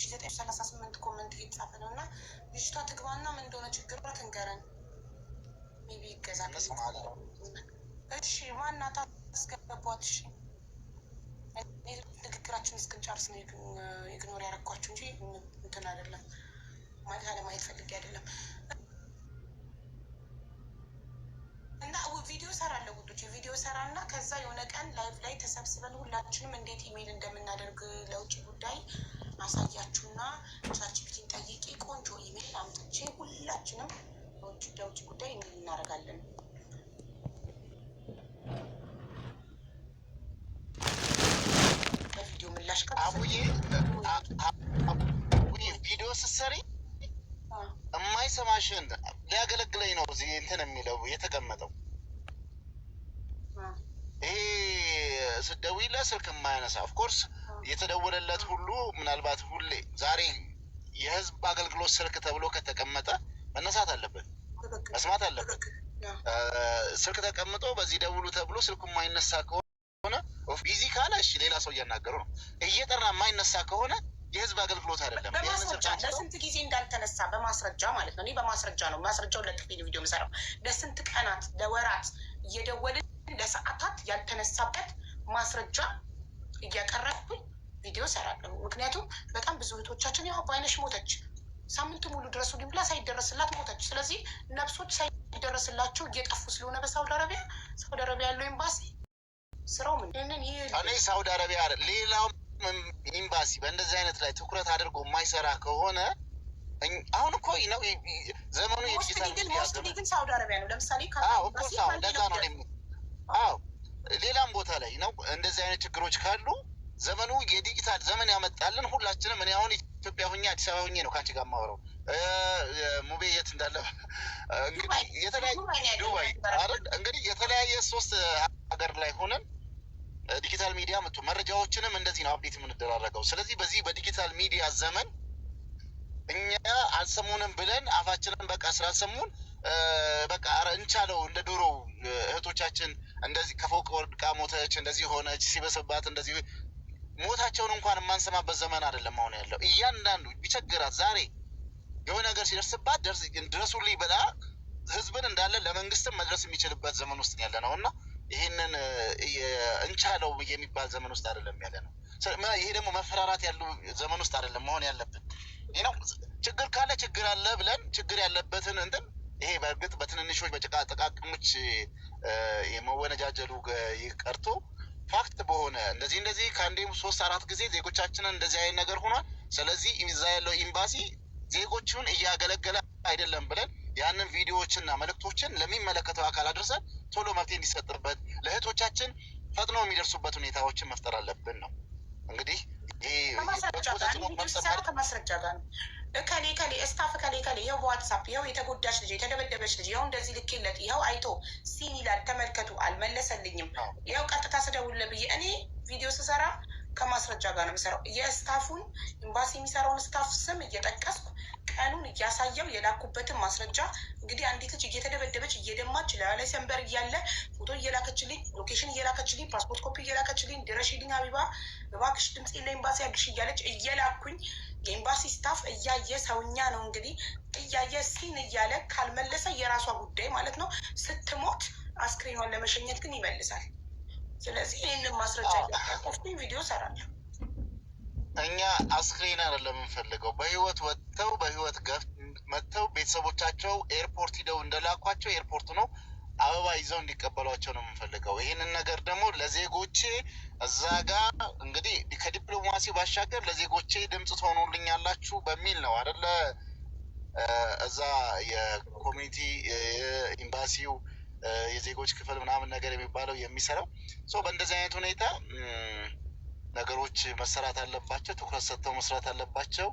1938 ኮመንት እየተጻፈ ነው እና ልጅቷ ትግባና ምን እንደሆነ ችግሯ ትንገረን። ሜቢ ይገዛል። እሺ ማናት አስገባቧት። እሺ ንግግራችን እስክንጨርስ ነው ኢግኖር ያደረኳችሁ እንጂ እንትን አይደለም ማለት አለማየት ፈልጌ አይደለም። እና ቪዲዮ ሰራለሁ ውዶች፣ ቪዲዮ ሰራ እና ከዛ የሆነ ቀን ላይቭ ላይ ተሰብስበን ሁላችንም እንዴት ኢሜይል እንደምናደርግ ለውጭ ጉዳይ አሳያችሁና ቻትጂፒቲን ጠይቄ ቆንጆ ኢሜይል አምጥቼ ሁላችንም ለውጭ ጉዳይ ኢሜይል እናደርጋለን። በቪዲዮ ምላሽ አቡዬ ቪዲዮ ስትሰሪ የማይሰማሽን ሊያገለግለኝ ነው እዚህ እንትን የሚለው የተቀመጠው። ይሄ ስትደውይለት ስልክ የማያነሳ ኦፍኮርስ የተደወለለት ሁሉ ምናልባት ሁሌ ዛሬ የህዝብ አገልግሎት ስልክ ተብሎ ከተቀመጠ መነሳት አለበት፣ መስማት አለበት። ስልክ ተቀምጦ በዚህ ደውሉ ተብሎ ስልኩ የማይነሳ ከሆነ ቢዚ ካለ እሺ ሌላ ሰው እያናገሩ ነው። እየጠራ የማይነሳ ከሆነ የህዝብ አገልግሎት አይደለም። በማስረጃ ለስንት ጊዜ እንዳልተነሳ በማስረጃ ማለት ነው። እኔ በማስረጃ ነው ማስረጃውን ለጥፌ ቪዲዮ የምሰራው። ለስንት ቀናት ለወራት እየደወልን ለሰዓታት ያልተነሳበት ማስረጃ እያቀረብኩኝ ቪዲዮ ሰራለሁ። ምክንያቱም በጣም ብዙ እህቶቻችን ያው በአይነሽ ሞተች፣ ሳምንቱ ሙሉ ድረሱልኝ ብላ ሳይደረስላት ሞተች። ስለዚህ ነፍሶች ሳይደረስላቸው እየጠፉ ስለሆነ በሳውዲ አረቢያ ያለው ኤምባሲ ስራው ምንድን እኔ ሳውዲ አረቢያ ሌላው ኤምባሲ በእንደዚህ አይነት ላይ ትኩረት አድርጎ የማይሰራ ከሆነ አሁን እኮ ነው ዘመኑ የዲጂታል ግን ሳውዲ አረቢያ ነው። ለምሳሌ ለዛ ነው ሌላም ቦታ ላይ ነው እንደዚህ አይነት ችግሮች ካሉ ዘመኑ የዲጂታል ዘመን ያመጣልን ሁላችንም። እኔ አሁን ኢትዮጵያ ሁኜ አዲስ አበባ ሁኜ ነው ከአንቺ ጋር የማወራው። ሙቤ የት እንዳለ እንግዲህ የተለያየ ዱባይ አይደል እንግዲህ የተለያየ 3 ሀገር ላይ ሆነን ዲጂታል ሚዲያ መጥቶ መረጃዎችንም እንደዚህ ነው አፕዴት የምንደራረገው። ስለዚህ በዚህ በዲጂታል ሚዲያ ዘመን እኛ አልሰሙንም ብለን አፋችንን በቃ ስላልሰሙን በቃ እንቻለው እንደ ዶሮ እህቶቻችን እንደዚህ ከፎቅ ወድቃ ሞተች፣ እንደዚህ ሆነች፣ ሲበሰባት እንደዚህ ሞታቸውን እንኳን የማንሰማበት ዘመን አይደለም አሁን ያለው። እያንዳንዱ ቢቸግራት ዛሬ የሆነ ነገር ሲደርስባት ድረሱልኝ ብላ ህዝብን እንዳለ ለመንግስትም መድረስ የሚችልበት ዘመን ውስጥ ያለ ነው እና ይህንን እንቻለው የሚባል ዘመን ውስጥ አይደለም ያለ ነው። ይሄ ደግሞ መፈራራት ያለው ዘመን ውስጥ አይደለም መሆን ያለብን። ይህ ነው ችግር ካለ ችግር አለ ብለን ችግር ያለበትን እንትን ይሄ በእርግጥ በትንንሾች በጭቃ ጠቃቅሞች የመወነጃጀሉ ቀርቶ ፋክት በሆነ እንደዚህ ከአንዴም 3-4 ጊዜ ዜጎቻችንን እንደዚህ አይነት ነገር ሆኗል። ስለዚህ እዛ ያለው ኤምባሲ ዜጎቹን እያገለገለ አይደለም ብለን ያንን ቪዲዮዎችና መልእክቶችን ለሚመለከተው አካል አድርሰን ቶሎ መፍትሄ እንዲሰጥበት ለእህቶቻችን ፈጥኖ የሚደርሱበት ሁኔታዎችን መፍጠር አለብን ነው እንግዲህ ከማስረጃ ጋር ነው። እከሌ እስታፍ እከሌ ይኸው በዋትሳፕ ይኸው የተጎዳች ልጅ የተደበደበች ልጅ ይኸው እንደዚህ ልኬለት ይኸው አይቶ ሲን ይላል ተመልከቱ፣ አልመለሰልኝም። ይኸው ቀጥታ ስደውልለት ብዬ እኔ ቪዲዮ ስሰራ ከማስረጃ ጋር ነው የምሰራው። የስታፉን ኤምባሲ የሚሰራውን ስታፍ ስም እየጠቀስኩ ቀኑን እያሳየው የላኩበትን ማስረጃ እንግዲህ አንዲት ልጅ እየተደበደበች እየደማች ላይ ሰንበር እያለ ፎቶ እየላከችልኝ፣ ሎኬሽን እየላከችልኝ፣ ፓስፖርት ኮፒ እየላከችልኝ፣ ድረሽልኝ ሀቢባ እባክሽ ድምፅ ለኤምባሲ አድርሽ እያለች እየላኩኝ የኤምባሲ ስታፍ እያየ ሰውኛ ነው እንግዲህ እያየ ሲን እያለ ካልመለሰ የራሷ ጉዳይ ማለት ነው። ስትሞት አስክሬኗን ለመሸኘት ግን ይመልሳል። ስለዚህ ይህንን ማስረጃ ያቆፍኩኝ ቪዲዮ ሰራለሁ። እኛ አስክሬን አይደለም የምንፈልገው፣ በህይወት ወጥተው በህይወት መጥተው ቤተሰቦቻቸው ኤርፖርት ሂደው እንደላኳቸው ኤርፖርት ነው አበባ ይዘው እንዲቀበሏቸው ነው የምንፈልገው። ይህንን ነገር ደግሞ ለዜጎቼ እዛ ጋር እንግዲህ ከዲፕሎማሲ ባሻገር ለዜጎቼ ድምፅ ትሆኑልኛላችሁ በሚል ነው አይደለ እዛ የኮሚኒቲ ኤምባሲው የዜጎች ክፍል ምናምን ነገር የሚባለው የሚሰራው በእንደዚህ አይነት ሁኔታ ነገሮች መሰራት አለባቸው። ትኩረት ሰጥተው መስራት አለባቸው።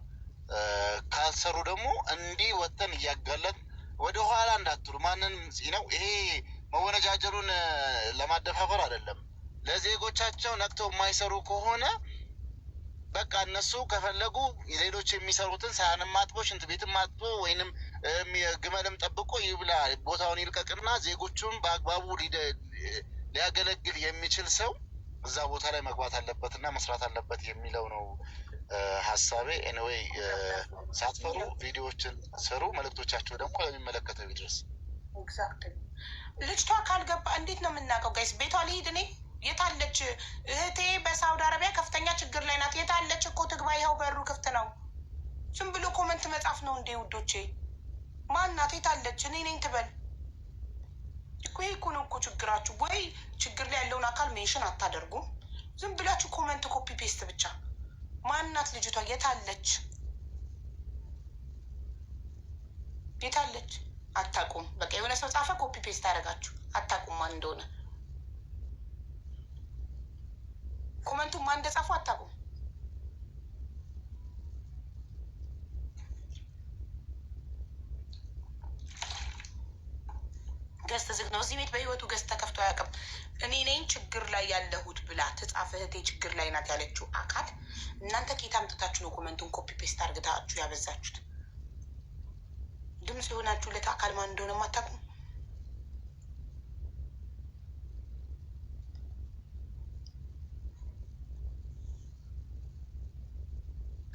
ካልሰሩ ደግሞ እንዲህ ወጥተን እያጋለን ወደ ኋላ እንዳትሉ። ማንን ነው ይሄ መወነጃጀሉን ለማደፋፈር አይደለም። ለዜጎቻቸው ነቅተው የማይሰሩ ከሆነ በቃ እነሱ ከፈለጉ ሌሎች የሚሰሩትን ሳህንም አጥቦ ሽንት ቤትም አጥቦ ወይንም ግመልም ጠብቆ ይብላ ቦታውን ይልቀቅና ዜጎቹን በአግባቡ ሊያገለግል የሚችል ሰው እዛ ቦታ ላይ መግባት አለበት እና መስራት አለበት የሚለው ነው ሀሳቤ። ኤኒዌይ ሳትፈሩ ቪዲዮዎችን ስሩ፣ መልእክቶቻቸው ደግሞ ለሚመለከተው ይድረስ። ኤግዛክትሊ። ልጅቷ ካልገባ እንዴት ነው የምናውቀው? ጋይስ ቤቷ ልሂድ እኔ። የታለች እህቴ? በሳውዲ አረቢያ ከፍተኛ ችግር ላይ ናት። የታለች እኮ ትግባ፣ ይኸው በሩ ክፍት ነው። ዝም ብሎ ኮመንት መጻፍ ነው እንዴ ውዶቼ? ማናት? የታለች? እኔ ነኝ ትበል እኮ። ይሄ እኮ ነው እኮ ችግራችሁ። ወይ ችግር ላይ ያለውን አካል ሜንሽን አታደርጉም፣ ዝም ብላችሁ ኮመንት ኮፒ ፔስት ብቻ። ማናት ልጅቷ? የታለች? የታለች? አታውቁም። በቃ የሆነ ሰው ጻፈ፣ ኮፒ ፔስት አደረጋችሁ። አታውቁም ማን እንደሆነ። ኮመንቱን ማን እንደጻፉ አታውቁም። ገዝት ዝግ ነው እዚህ ቤት። በህይወቱ ገዝት ተከፍቶ አያውቅም። እኔ ነኝ ችግር ላይ ያለሁት ብላ ትጻፍ። እህቴ ችግር ላይ ናት ያለችው አካል እናንተ ኬት አምጥታችሁ ነው ኮመንቱን ኮፒ ፔስት አድርግታችሁ ያበዛችሁት? ድምፅ የሆናችሁለት አካል ማን እንደሆነ አታውቁም።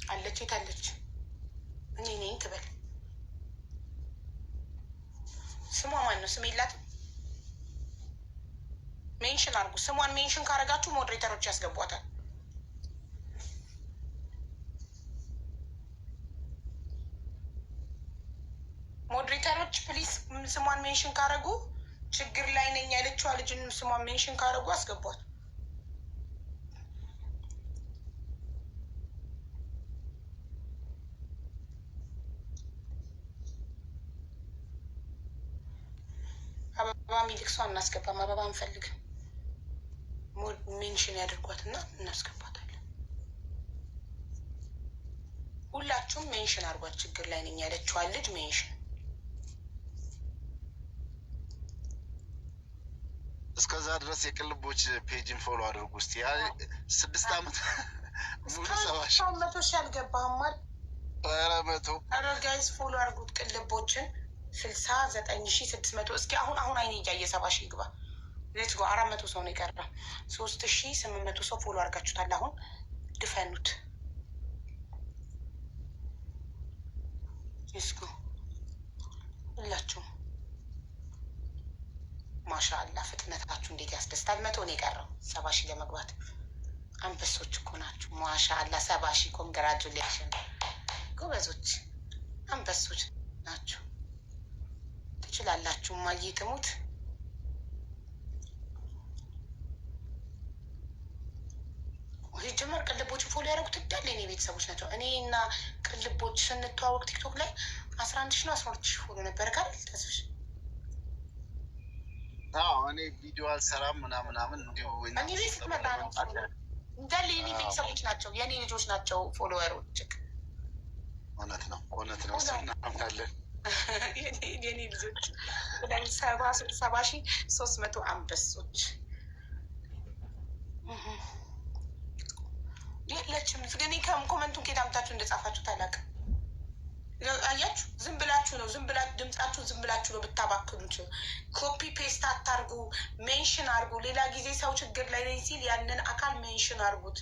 አለች። የታለች? እኔ ነኝ ትበል። ስሟ ማን ነው? ስም የላትም። ሜንሽን አድርጉ። ስሟን ሜንሽን ካረጋችሁ ሞዴሬተሮች ያስገቧታል። ሞዴሬተሮች ፕሊስ ስሟን ሜንሽን ካረጉ፣ ችግር ላይ ነኝ ያለችዋ ልጅን ስሟን ሜንሽን ካረጉ አስገቧት። አበባ ሚልክ ሰው እናስገባም። አበባ እንፈልግም። ሜንሽን ያደርጓት እና እናስገባታለን። ሁላችሁም ሜንሽን አድርጓት። ችግር ላይ ነኝ ያለችዋን ልጅ ሜንሽን። እስከዛ ድረስ የቅልቦች ፔጅን ፎሎ አድርጉ። እስኪ ያ 6 ዓመት ሙሉ 7,000 ሺህ አልገባህም? ኧረ 100 ኧረ ጋይዝ ፎሎ አድርጉት ቅልቦችን 69,600 እስኪ አሁን አይኔ እያየ 70 ሺህ ይግባ። ሌትስ ጎ 400 ሰው ነው የቀረ። 3,800 ሰው ፎሎ አድርጋችሁታል። አሁን ድፈኑት። ሌትስ ጎ ሁላችሁም። ማሻአላ ፍጥነታችሁ እንዴት ያስደስታል። 100 ነው የቀረው 70 ሺህ ለመግባት። አንበሶች እኮ ናችሁ። ማሻአላ 70 ሺህ ኮንግራጁሌሽን ጎበዞች፣ አንበሶች ናችሁ። ትችላላችሁ። ማየ ትሙት። ጀመር ቅልቦች ፎሎ ያደረጉት እንዳለ የኔ ቤተሰቦች ናቸው። እኔ እና ቅልቦች ስንተዋወቅ ቲክቶክ ላይ 11 ሺህ ነው 12 ሺህ ፎሎ ነበር ካል ተስፍሽ። እኔ ቪዲዮ አልሰራም ምናምን እንዲሁ እኔ ቤት ስትመጣ ነው እንዳለ የኔ ቤተሰቦች ናቸው፣ የኔ ልጆች ናቸው ፎሎወሮች። እውነት ነው እናምናለን። የኔ ልጆች 70,300 አንበሶች የለችም። ግን ኮመንቱን ኬት አምታችሁ እንደጻፋችሁ ታላቅም። አያችሁ፣ ዝም ብላችሁ ነው ድምጻችሁ ዝም ብላችሁ ነው ብታባክሉት። ኮፒ ፔስት አታርጉ፣ ሜንሽን አርጉ። ሌላ ጊዜ ሰው ችግር ላይ ነኝ ሲል ያንን አካል ሜንሽን አርጉት።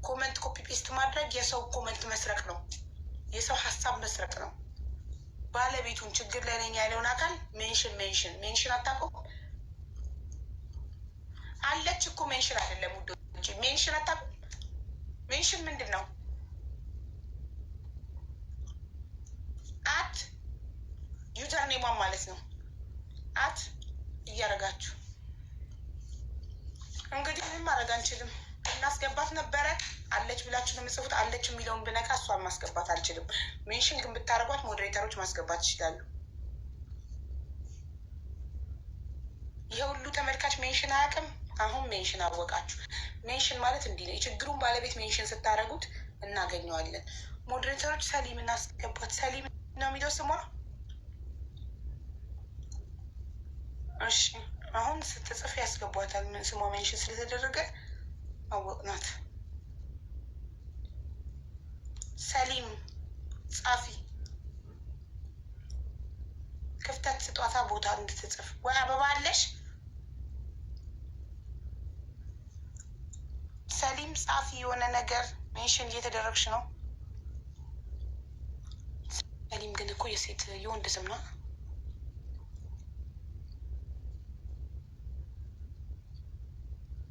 ኮመንት ኮፒ ፔስት ማድረግ የሰው ኮመንት መስረቅ ነው፣ የሰው ሀሳብ መስረቅ ነው። ባለቤቱን ችግር ላይ ነኝ ያለውን አካል ሜንሽን አታውቁም? አለች እኮ ሜንሽን አይደለም ውዶች፣ ሜንሽን አታውቁም? ሜንሽን ምንድን ነው? አት ዩዘር ኔሟን ማለት ነው። አት እያደረጋችሁ እንግዲህ ምንም ማድረግ አንችልም። እናስገባት ነበረ አለች ብላችሁ ነው የምጽፉት። አለች የሚለውን ብነካ እሷን ማስገባት አልችልም። ሜንሽን ግን ብታደርጓት ሞዴሬተሮች ማስገባት ይችላሉ። ይሄ ሁሉ ተመልካች ሜንሽን አያውቅም። አሁን ሜንሽን አወቃችሁ። ሜንሽን ማለት እንዲህ ነው። የችግሩን ባለቤት ሜንሽን ስታደርጉት እናገኘዋለን። ሞዴሬተሮች ሰሊም እናስገባት። ሰሊም ነው የሚለው ስሟ። እሺ አሁን ስትጽፍ ያስገቧታል። ምን ስሟ ሜንሽን ስለተደረገ አወቅናት። ሰሊም ጻፊ ክፍተት ስጧታ ቦታ እንድትጽፍ። ወይ አበባ አለሽ ሰሊም ጻፊ። የሆነ ነገር ሜንሽን እየተደረግሽ ነው። እኮ የሴት የወንድ ስም ነው።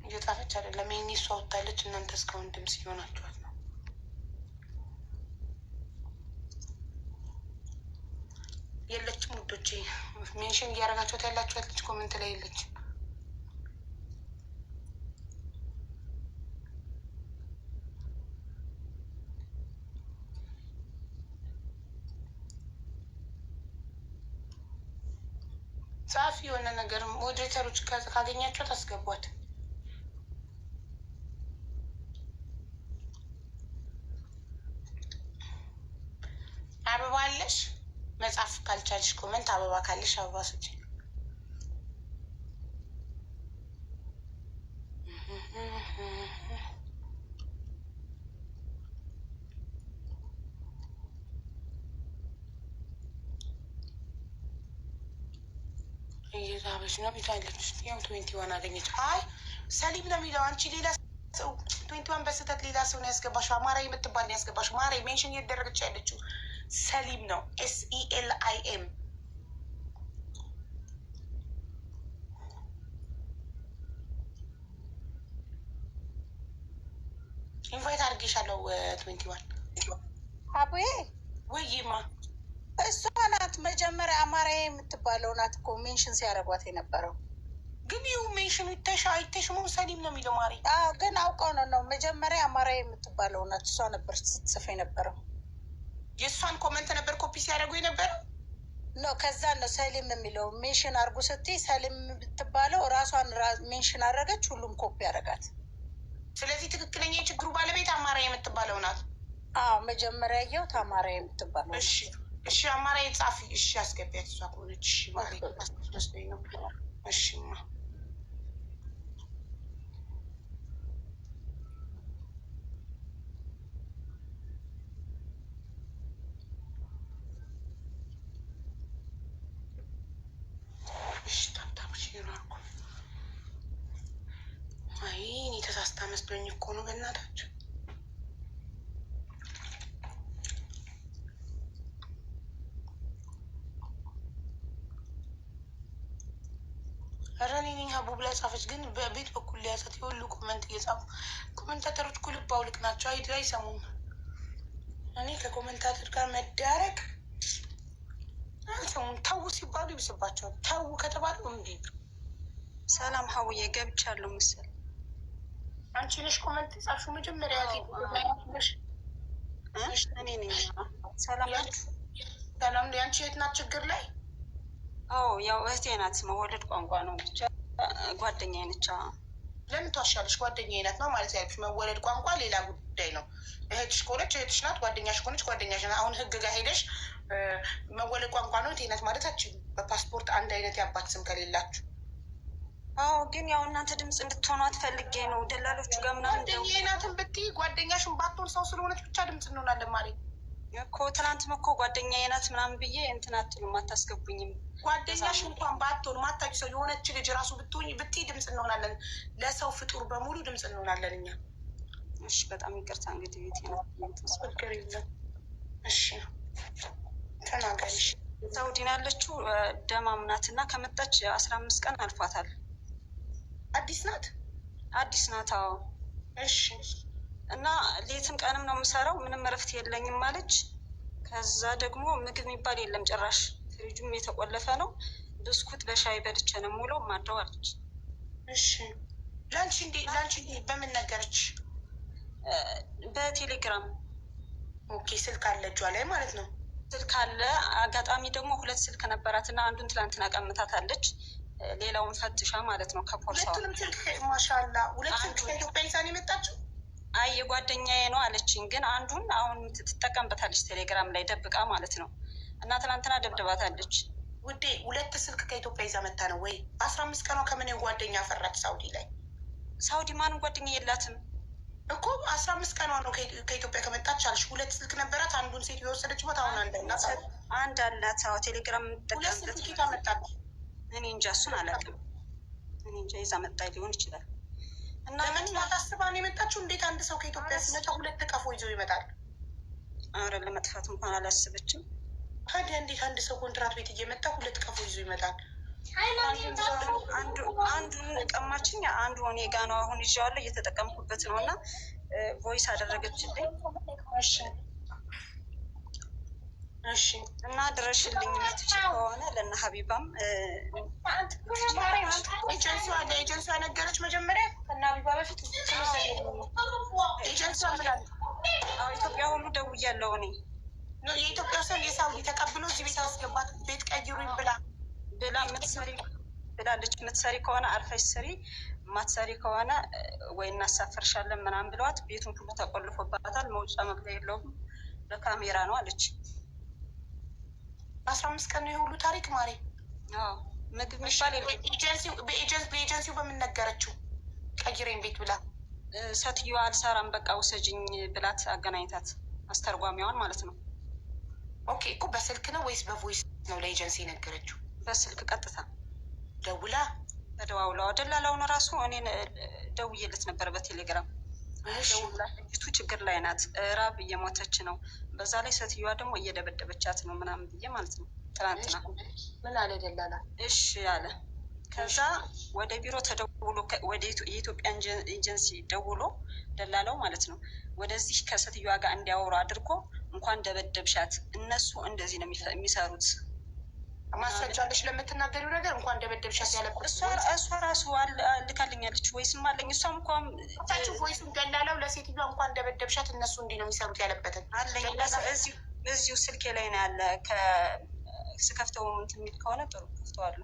እየጻፈች አይደለም። ይሄኔ እሷ ወታለች። እናንተ እስካሁን ድምፅ እየሆናችኋት ነው። የለችም ውዶቼ። ሜንሽን እያደረጋችኋት ያላችኋት ልጅ ኮመንት ላይ የለችም። ጻፊ የሆነ ነገር ሞዴሬተሮች ካገኛቸው ታስገቧት። አበባ አለሽ? መጻፍ ካልቻልሽ ኮመንት፣ አበባ ካለሽ አበባ ስጪ። እየዛበች ነው ብታለች። ያው 21 አገኘች። አይ ሰሊም ነው የሚለው። አንቺ ሌላ ሰው 21 በስህተት ሌላ ሰው ነው ያስገባሽው። አማራ የምትባል ነው ያስገባሽው። ማራ ሜንሽን እየተደረገች ያለችው ሰሊም ነው። SELIM። ኢንቫይት አድርጌሻለሁ። 21 አቡዬ ወይማ እሷ ናት መጀመሪያ አማራ የምትባለው ናት እኮ ሜንሽን ሲያደርጓት የነበረው። ግን ይሁ ሜንሽኑ አይተሽሙ ሰሊም ነው የሚለው ማሪ። አዎ ግን አውቀው ነው መጀመሪያ አማራ የምትባለው ናት። እሷ ነበር ስትጽፍ የነበረው። የእሷን ኮመንት ነበር ኮፒ ሲያደርጉ የነበረው ኖ ከዛ ነው ሰሊም የሚለው ሜንሽን አድርጉ ስትይ ሰሊም የምትባለው ራሷን ሜንሽን አደረገች። ሁሉም ኮፒ ያደረጋት። ስለዚህ ትክክለኛ የችግሩ ባለቤት አማራ የምትባለው ናት። አዎ መጀመሪያ ያየሁት አማራ የምትባለው። እሺ እሺ፣ አማራ የጻፊ እሺ፣ አስገቢያት። እሷ ከሆነች እሺ ማለት መስሎኝ ነው። እሺማ እሺ፣ ታብታብሽ ይራርኩ። አይ እኔ ተሳስታ መስሎኝ እኮ ነው በእናታችሁ። ረኔ ሀቡ ብላ ጻፈች። ግን በቤት በኩል ሊያሰት የሁሉ ኮመንት እየጻፉ ኮመንታተሮች እኮ ልብ አውልቅ ናቸው። አይሰሙም። እኔ ከኮመንታተር ጋር መዳረቅ አይሰሙም። ተዉ ሲባሉ ይብስባቸዋል። ተዉ ከተባሉ እንዲ ሰላም ሀውዬ ገብቻለሁ ምስል አንቺ ነሽ ኮመንት የጻፍሽው መጀመሪያ ሽ እኔ ነኝ። ሰላም ሰላም። የአንቺ የት ናት ችግር ላይ? አዎ ያው እህቴ ናት። መወለድ ቋንቋ ነው። ብቻ ጓደኛ ነች። ለምን ትዋሻለሽ? ጓደኛ ናት ነው ማለት ያለሽ። መወለድ ቋንቋ ሌላ ጉዳይ ነው። እህትሽ ከሆነች እህትሽ ናት፣ ጓደኛሽ ከሆነች ጓደኛሽ ናት። አሁን ህግ ጋር ሄደሽ መወለድ ቋንቋ ነው እህቴ ናት ማለት አትችይም። በፓስፖርት አንድ አይነት የአባት ስም ከሌላችሁ። አዎ ግን ያው እናንተ ድምፅ እንድትሆኑ አትፈልጌ ነው። ደላሎቹ ጋር ምናምን ጓደኛ ናትን ብትይ ጓደኛሽን ባትሆን ሰው ስለሆነች ብቻ ድምፅ እንሆናለን ማለት እኮ። ትናንትም እኮ ጓደኛ ናት ምናምን ብዬ እንትን አትሉም፣ አታስገቡኝም። ጓደኛሽ እንኳን ባትሆን ማታውቂ ሰው የሆነች ልጅ ራሱ ብትሆኝ ብትይ ድምፅ እንሆናለን። ለሰው ፍጡር በሙሉ ድምፅ እንሆናለን እኛ። እሺ በጣም ይቅርታ እንግዲህ ቤት ችግር የለም። እሺ ተናገሪ። ሳውዲን ያለችው ደማም ናት እና ከመጣች 15 ቀን አልፏታል። አዲስ ናት? አዲስ ናት። አዎ። እሺ እና ሌትም ቀንም ነው የምሰራው፣ ምንም እረፍት የለኝም ማለች። ከዛ ደግሞ ምግብ የሚባል የለም ጭራሽ፣ ፍሪጁም የተቆለፈ ነው። ብስኩት በሻይ በልቼ ነው የምውለው ማድረው አለች። እሺ ላንቺ በምን ነገረች? በቴሌግራም። ኦኬ ስልክ አለ እጇ ላይ ማለት ነው? ስልክ አለ። አጋጣሚ ደግሞ 2 ስልክ ነበራት እና አንዱን ትላንትና ቀምታታለች፣ ሌላውን ፈትሻ ማለት ነው ከፖርሳ። ሁለቱንም ስልክ ማሻላ፣ ሁለት ስልክ ከኢትዮጵያ ይዛን የመጣችው? አይ የጓደኛዬ ነው አለችኝ። ግን አንዱን አሁን ትጠቀምበታለች ቴሌግራም ላይ ደብቃ ማለት ነው። እና ትናንትና ደብድባታለች። ውዴ 2 ስልክ ከኢትዮጵያ ይዛ መታ ነው ወይ? 15 ቀኗ ከምን ጓደኛ ፈራች? ሳውዲ ላይ ሳውዲ ማንም ጓደኛ የላትም እኮ 15 ቀኗ ነው ከኢትዮጵያ ከመጣች አልሽ። 2 ስልክ ነበራት፣ አንዱን ሴት የወሰደችበት አሁን አንድ አላት። አዎ ቴሌግራም ሁለት ስልክ ኬታ መጣች። እኔ እንጃ እሱን አላውቅም። እኔ እንጃ ይዛ መጣ ሊሆን ይችላል። እና ለመጥፋት አስባ ነው የመጣችው። እንዴት አንድ ሰው ከኢትዮጵያ ሲመጣ 2 ቀፎ ይዞ ይመጣል? አረ ለመጥፋት እንኳን አላስበችም። ታዲያ እንዴት አንድ ሰው ኮንትራት ቤት እየመጣ 2 ቀፎ ይዞ ይመጣል? አንዱን ቀማችኝ፣ አንዱ እኔ ጋ ነው አሁን ይዤዋለሁ፣ እየተጠቀምኩበት ነው። እና ቮይስ አደረገችልኝ። እሺ እና ድረሽልኝ የምትችል ከሆነ ለእነ ሀቢባም ኤጀንሲዋ ነገረች መጀመሪያ ከእነ ሀቢባ በፊት ኤጀንሲዋ ምን አለ? ኢትዮጵያ ሁሉ ደውያለሁ እኔ የኢትዮጵያ ሰው የሳውዲ ተቀብሎ እዚህ ቤት አስገባት፣ ቤት ቀይሩኝ ብላ የምትሰሪ ብላለች። የምትሰሪ ከሆነ አርፈሽ ስሪ፣ የማትሰሪ ከሆነ ወይ እናሳፍርሻለን ምናምን ብለዋት፣ ቤቱን ሁሉ ተቆልፎባታል፣ መውጫ መግቢያ የለውም፣ በካሜራ ነው አለች። 15 ቀን ነው የሁሉ ታሪክ ማሬ። ምግብ ሚባል በኤጀንሲው በምን ነገረችው? ቀይሬን ቤት ብላ ሴትዮዋ አልሰራም በቃ ውሰጅኝ ብላት አገናኝታት፣ አስተርጓሚዋን ማለት ነው። ኦኬ እኮ በስልክ ነው ወይስ በቮይስ ነው ለኤጀንሲ ነገረችው? በስልክ ቀጥታ ደውላ ተደዋውለው ደላላውን ራሱ እኔን ደውዬለት ነበር በቴሌግራም። ደውላ ልጅቱ ችግር ላይ ናት፣ ራብ እየሞተች ነው፣ በዛ ላይ ሴትዮዋ ደግሞ እየደበደበቻት ነው ምናምን ብዬ ማለት ነው። ትናንትና ምን አለ ደላላ? እሺ አለ። ከዛ ወደ ቢሮ ተደውሎ ወደ የኢትዮጵያ ኤጀንሲ ደውሎ ደላላው ማለት ነው ወደዚህ ከሴትዮዋ ጋር እንዲያወሩ አድርጎ እንኳን ደበደብሻት፣ እነሱ እንደዚህ ነው የሚሰሩት። ማስረጃለች ለምትናገሪው ነገር እንኳን ደበደብሻት ያለበት እሷ ራሱ ልካልኛለች። ወይስም አለኝ እሷም እንኳን ወይሱም ደላላው ለሴትዮዋ እንኳን ደበደብሻት እነሱ እንዲህ ነው የሚሰሩት ያለበትን አለኝ። እዚሁ ስልኬ ላይ ነው ያለ። ስከፍተው እንትን የሚል ከሆነ ጥሩ ከፍተዋለሁ።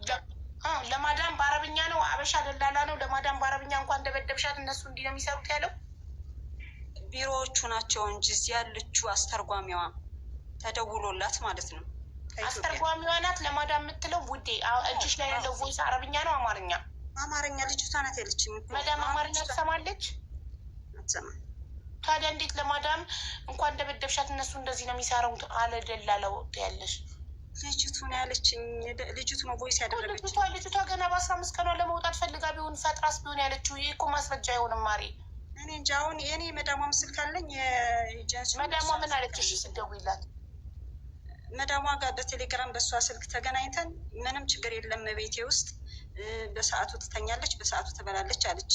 ለማዳም በአረብኛ ነው፣ አበሻ ደላላ ነው። ለማዳም በአረብኛ እንኳን ደበደብሻት እነሱ እንዲህ ነው የሚሰሩት ያለው ቢሮዎቹ ናቸው እንጂ እዚህ ያለችው አስተርጓሚዋ ተደውሎላት ማለት ነው። አስተርጓሚዋ ናት ለማዳም የምትለው ውዴ። እጅሽ ላይ ያለው ቮይስ አረብኛ ነው አማርኛ? አማርኛ። ልጅቷ ናት ያለችኝ። ማዳም አማርኛ ትሰማለች? አትሰማም። ታዲያ እንዴት ለማዳም እንኳን ደበደብሻት እነሱ እንደዚህ ነው የሚሰሩት አለ ደላላው ያለሽ? ልጅቱ ነው ያለችኝ። ልጅቱ ነው ቮይስ ያደረገች። ልጅቷ ገና በ15 ቀኗ ለመውጣት ፈልጋ ቢሆን ፈጥራስ ቢሆን ያለችው። ይህ እኮ ማስረጃ አይሆንም ማሬ። እኔ እንጃ። አሁን የኔ መዳሟ ምስል ካለኝ መዳሟ ምን አለችሽ ስትደውይላት? መዳሟ ጋር በቴሌግራም በእሷ ስልክ ተገናኝተን ምንም ችግር የለም ቤቴ ውስጥ በሰዓቱ ትተኛለች፣ በሰዓቱ ትበላለች አለች።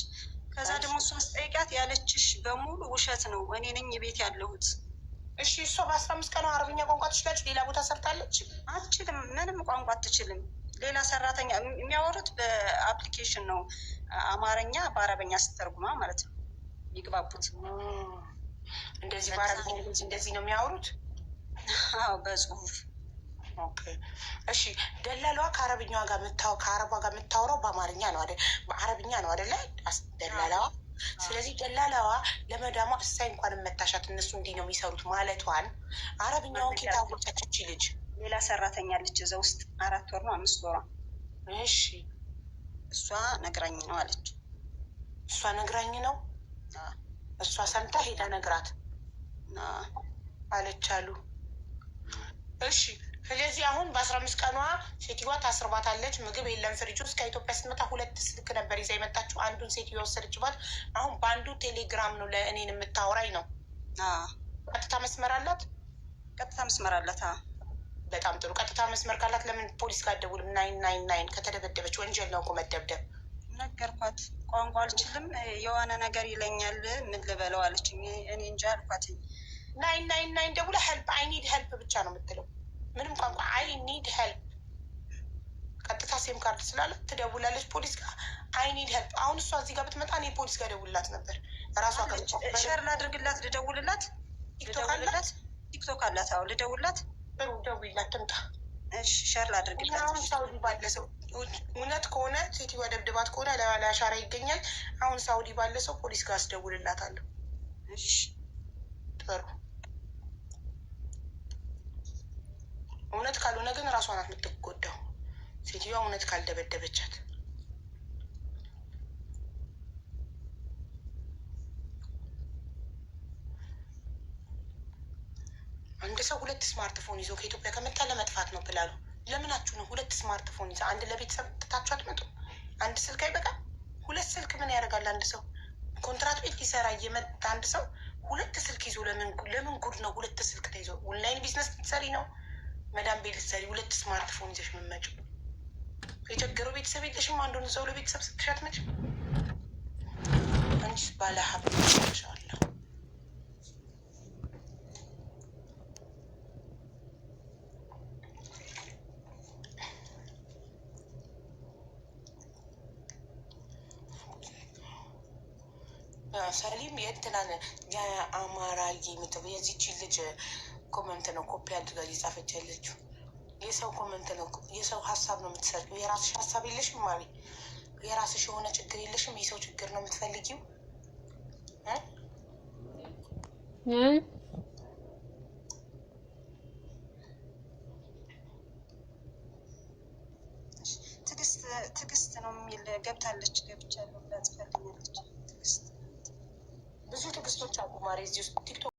ከዛ ደግሞ እሷ ስጠይቃት ያለችሽ በሙሉ ውሸት ነው፣ እኔ ነኝ ቤት ያለሁት። እሺ እሷ በ15 ቀኗ አረብኛ ቋንቋ ትችላለች? ሌላ ቦታ ሰርታለች? አትችልም፣ ምንም ቋንቋ አትችልም። ሌላ ሰራተኛ የሚያወሩት በአፕሊኬሽን ነው፣ አማርኛ በአረበኛ ስተርጉማ ማለት ነው የሚግባቡት። እንደዚህ በአረብኛ እንደዚህ ነው የሚያወሩት? አዎ በጽሁፍ። እሺ ደላላዋ ከአረብኛዋ ጋር ከአረቧ ጋር የምታወራው በአማርኛ ነው አይደል? በአረብኛ ነው አይደለ ደላላዋ? ስለዚህ ደላላዋ ለመዳሟ እሳይ እንኳን መታሻት እነሱ እንዲህ ነው የሚሰሩት ማለቷን አረብኛውን ኬታወቀች እቺ ልጅ። ሌላ ሰራተኛ ልጅ እዛ ውስጥ 4 ወር ነው 5 ወሯ። እሺ እሷ ነግራኝ ነው አለች። እሷ ነግራኝ ነው እሷ ሰምታ ሄዳ ነግራት አለች አሉ። እሺ ስለዚህ አሁን በ15 ቀኗ ሴትዮዋ ታስርባታለች። ምግብ የለም ፍሪጅ ውስጥ። ከኢትዮጵያ ስትመጣ 2 ስልክ ነበር ይዛ የመጣችው። አንዱን ሴትዮዋ ወሰደችባት። አሁን በአንዱ ቴሌግራም ነው ለእኔን የምታወራኝ ነው። ቀጥታ መስመር አላት። ቀጥታ መስመር አላት። በጣም ጥሩ። ቀጥታ መስመር ካላት ለምን ፖሊስ ጋር ደውልም? 999 ከተደበደበች ወንጀል ነው እኮ መደብደብ። ነገርኳት። ቋንቋ አልችልም የሆነ ነገር ይለኛል ምን ልበለው አለች። እኔ እንጃ አልኳት። 999 ደውላ ሄልፕ አይ ኒድ ሄልፕ ብቻ ነው የምትለው። ምንም ቋንቋ አይ ኒድ ሄልፕ። ቀጥታ ሴም ካርድ ስላለ ትደውላለች ፖሊስ ጋር አይ ኒድ ሄልፕ። አሁን እሷ እዚህ ጋር ብትመጣ እኔ ፖሊስ ጋር ደውልላት ነበር። ራሷ ሸር ላድርግላት፣ ልደውልላት። ቲክቶክ አላት። አዎ ልደውልላት። ደውይላት ትምጣ። ሸር ላድርግላት። አሁን ሳውዲ ባለ ሰው እውነት ከሆነ ሴትዮዋ ደብድባት ከሆነ ለአሻራ ይገኛል። አሁን ሳውዲ ባለ ሰው ፖሊስ ጋር አስደውልላታለሁ። ጥሩ። እውነት ካልሆነ ግን ራሷ ናት የምትጎዳው። ሴትዮዋ እውነት ካልደበደበቻት አንድ ሰው 2 ስማርትፎን ይዞ ከኢትዮጵያ ከመጣ ለመጥፋት ነው ብላሉ። ለምናችሁ ነው 2 ስማርትፎን ይዛ? አንድ ለቤተሰብ ትታችሁ አትመጡም? አንድ ስልክ አይበቃም? 2 ስልክ ምን ያደርጋል? አንድ ሰው ኮንትራት ቤት ሊሰራ እየመጣ አንድ ሰው 2 ስልክ ይዞ ለምን ጉድ ነው? 2 ስልክ ተይዞ ኦንላይን ቢዝነስ ትሰሪ ነው መዳም ቤት ልትሰሪ 2 ስማርትፎን ይዘሽ የምትመጪው የቸገረው ቤተሰብ የለሽም? አንዱን እዛው ለቤተሰብ ስትሻት መች አንቺስ ባለ ሀብት ይሻሻለ ሰሊም የእንትናን የአማራዬ የምትለው የዚች ልጅ ኮመንት ነው ኮፒ አድርጋ እየጻፈች ያለችው። የሰው ኮመንት ነው፣ የሰው ሀሳብ ነው የምትሰርቂው። የራስሽ ሀሳብ የለሽም ማሪ፣ የራስሽ የሆነ ችግር የለሽም። የሰው ችግር ነው የምትፈልጊው። ትዕግስት ነው የሚል ገብታለች። ገብቻለሁ ብላ ጽፈልኛለች። ትዕግስት ብዙ ትዕግስቶች አሉ ማሪ እዚህ ውስጥ ቲክቶክ